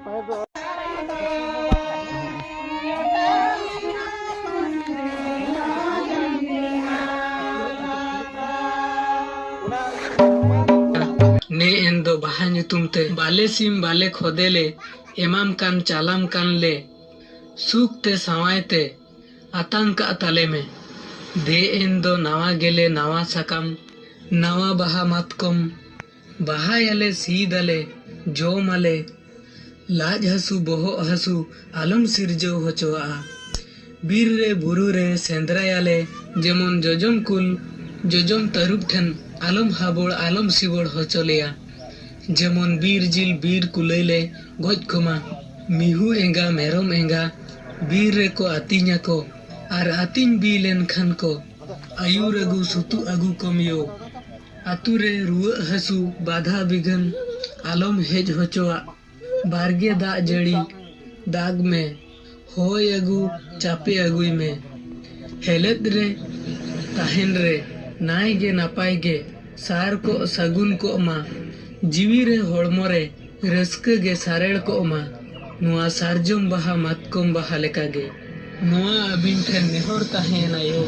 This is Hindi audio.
ने एन दो बाहा ᱧᱩᱛᱩᱢ ᱛᱮ बाले सिम बाले खोदेले एमाम कान चालाम कान ले सुख ते सवाय ते आतंक ताले में दे एन दो नावा गेले नावा साकाम नावा बाहा मातकम बाहा याले सीदाले जो माले लाज हसु बोहो हसु आलम सिरजो होचोआ बीर रे बुरु रे सेंद्रायाले जेमन जोजम कुल जोजम तरुब ठन आलम हाबोड़ आलम सिबोड़ होचोलिया जेमन बीर जिल बीर कुलैले गज कोमा मिहु एंगा मेरम एंगा बीर रे को आतिnya को आर आतिन बी लेन खान को आयुर अगु सुतु अगु कमियो आतु रे रुआ हसु बाधा बिघन आलम हेज होचोआ बारगे दा जड़ी दाग में होय अगु चापे अगुई में हेलत रे ताहेन रे नाय गे नापाय गे सार को सगुन को मा जीवी रे होड़मो रे रस्क गे सारेड़ को मा नुआ सारजम बाहा मातकम बाहा लेका गे नुआ अबिन ठेन नेहर ताहेना यो